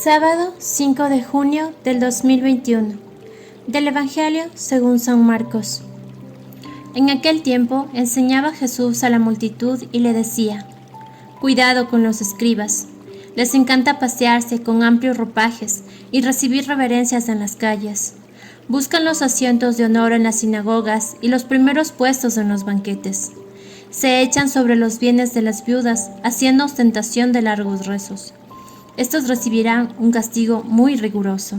Sábado 5 de junio del 2021. Del Evangelio según San Marcos. En aquel tiempo enseñaba Jesús a la multitud y le decía: Cuidado con los escribas. Les encanta pasearse con amplios ropajes y recibir reverencias en las calles. Buscan los asientos de honor en las sinagogas y los primeros puestos en los banquetes. Se echan sobre los bienes de las viudas, haciendo ostentación de largos rezos. Estos recibirán un castigo muy riguroso.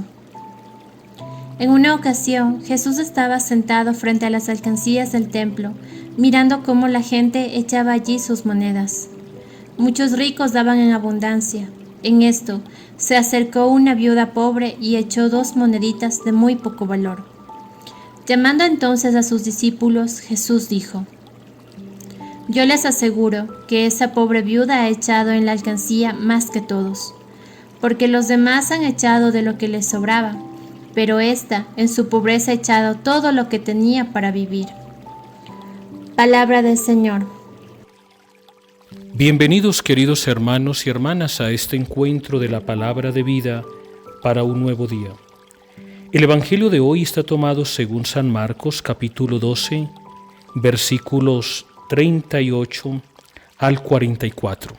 En una ocasión, Jesús estaba sentado frente a las alcancías del templo, mirando cómo la gente echaba allí sus monedas. Muchos ricos daban en abundancia. En esto, se acercó una viuda pobre y echó 2 moneditas de muy poco valor. Llamando entonces a sus discípulos, Jesús dijo: Yo les aseguro que esa pobre viuda ha echado en la alcancía más que todos, porque los demás han echado de lo que les sobraba, pero ésta en su pobreza ha echado todo lo que tenía para vivir. Palabra del Señor. Bienvenidos, queridos hermanos y hermanas, a este encuentro de la palabra de vida para un nuevo día. El Evangelio de hoy está tomado según San Marcos, capítulo 12, versículos 38 al 44.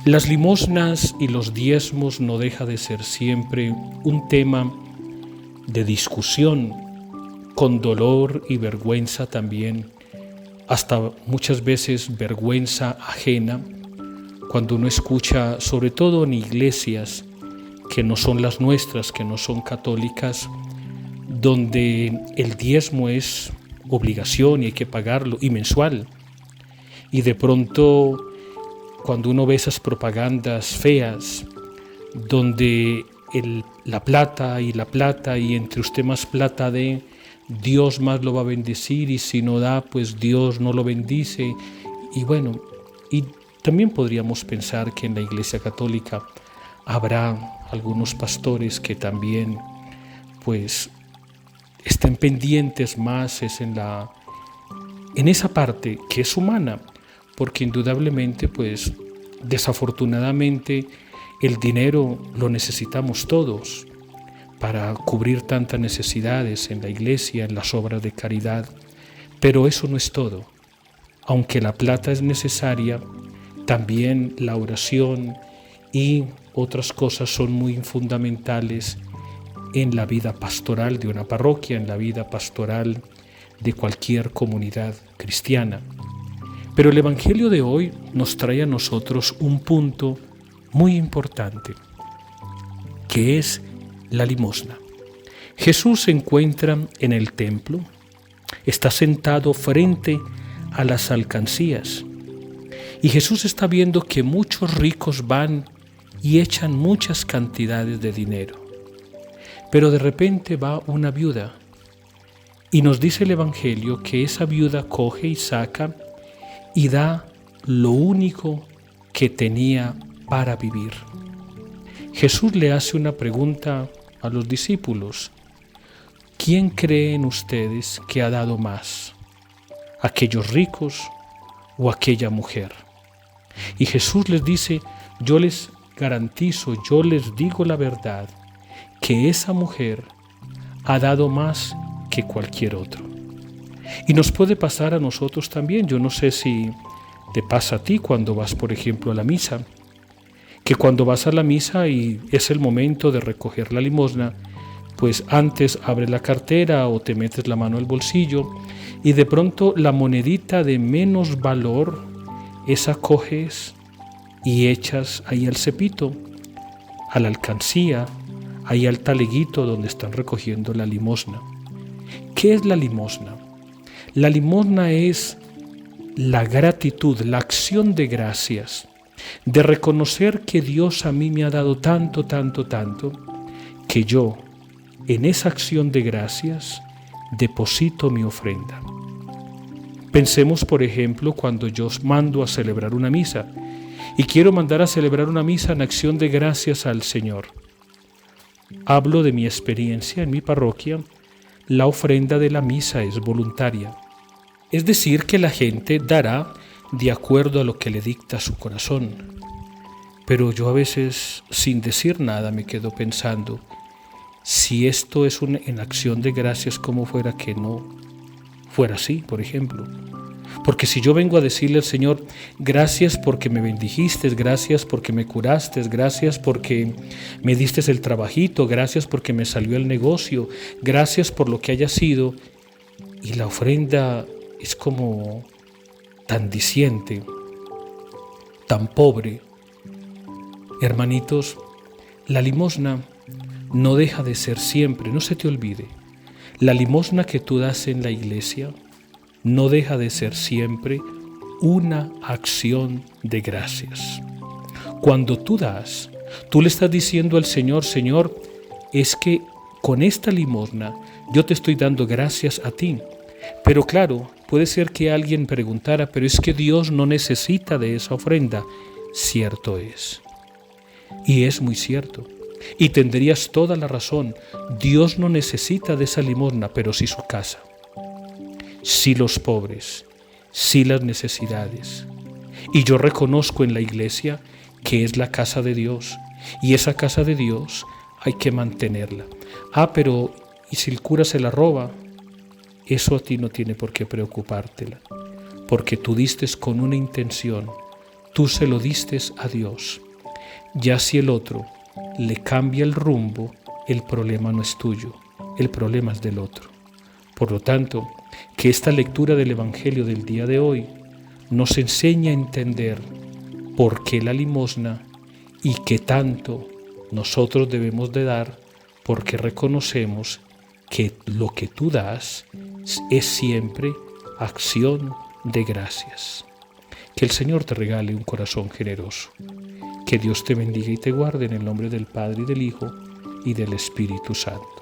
Las limosnas y los diezmos no deja de ser siempre un tema de discusión, con dolor y vergüenza también, hasta muchas veces vergüenza ajena, cuando uno escucha, sobre todo en iglesias que no son las nuestras, que no son católicas, donde el diezmo es obligación y hay que pagarlo, y mensual, y de pronto cuando uno ve esas propagandas feas, donde la plata y entre usted más plata dé, Dios más lo va a bendecir, y si no da, pues Dios no lo bendice. Y bueno, y también podríamos pensar que en la Iglesia Católica habrá algunos pastores que también pues estén pendientes más en esa parte que es humana, porque indudablemente, pues desafortunadamente, el dinero lo necesitamos todos para cubrir tantas necesidades en la iglesia, en las obras de caridad, pero eso no es todo. Aunque la plata es necesaria, también la oración y otras cosas son muy fundamentales en la vida pastoral de una parroquia, en la vida pastoral de cualquier comunidad cristiana. Pero el Evangelio de hoy nos trae a nosotros un punto muy importante, que es la limosna. Jesús se encuentra en el templo, está sentado frente a las alcancías, y Jesús está viendo que muchos ricos van y echan muchas cantidades de dinero. Pero de repente va una viuda, y nos dice el Evangelio que esa viuda coge y saca y da lo único que tenía para vivir. Jesús le hace una pregunta a los discípulos: ¿quién creen ustedes que ha dado más? ¿Aquellos ricos o aquella mujer? Y Jesús les dice: yo les garantizo, yo les digo la verdad, que esa mujer ha dado más que cualquier otro. Y nos puede pasar a nosotros también. Yo no sé si te pasa a ti cuando vas, por ejemplo, a la misa, que cuando vas a la misa y es el momento de recoger la limosna, pues antes abres la cartera o te metes la mano al bolsillo y de pronto la monedita de menos valor, esa coges y echas ahí al cepito, a la alcancía, ahí al taleguito donde están recogiendo la limosna. ¿Qué es la limosna? La limosna es la gratitud, la acción de gracias, de reconocer que Dios a mí me ha dado tanto, tanto, tanto, que yo en esa acción de gracias deposito mi ofrenda. Pensemos, por ejemplo, cuando yo mando a celebrar una misa y quiero mandar a celebrar una misa en acción de gracias al Señor. Hablo de mi experiencia en mi parroquia. La ofrenda de la misa es voluntaria, es decir, que la gente dará de acuerdo a lo que le dicta su corazón. Pero yo a veces, sin decir nada, me quedo pensando, si esto es en acción de gracias, ¿cómo fuera que no fuera así, por ejemplo? Porque si yo vengo a decirle al Señor, gracias porque me bendijiste, gracias porque me curaste, gracias porque me diste el trabajito, gracias porque me salió el negocio, gracias por lo que haya sido, y la ofrenda es como tan diciente, tan pobre. Hermanitos, la limosna no deja de ser siempre, no se te olvide, la limosna que tú das en la iglesia no deja de ser siempre una acción de gracias. Cuando tú das, tú le estás diciendo al Señor, Señor, es que con esta limosna yo te estoy dando gracias a ti. Pero claro, puede ser que alguien preguntara, pero es que Dios no necesita de esa ofrenda. Cierto es. Y es muy cierto. Y tendrías toda la razón. Dios no necesita de esa limosna, pero sí su casa. Sí los pobres, sí las necesidades. Y yo reconozco en la iglesia que es la casa de Dios. Y esa casa de Dios hay que mantenerla. Pero ¿y si el cura se la roba? Eso a ti no tiene por qué preocupártela. Porque tú diste con una intención. Tú se lo diste a Dios. Ya si el otro le cambia el rumbo, el problema no es tuyo. El problema es del otro. Por lo tanto, que esta lectura del Evangelio del día de hoy nos enseña a entender por qué la limosna y qué tanto nosotros debemos de dar, porque reconocemos que lo que tú das es siempre acción de gracias. Que el Señor te regale un corazón generoso. Que Dios te bendiga y te guarde en el nombre del Padre y del Hijo y del Espíritu Santo.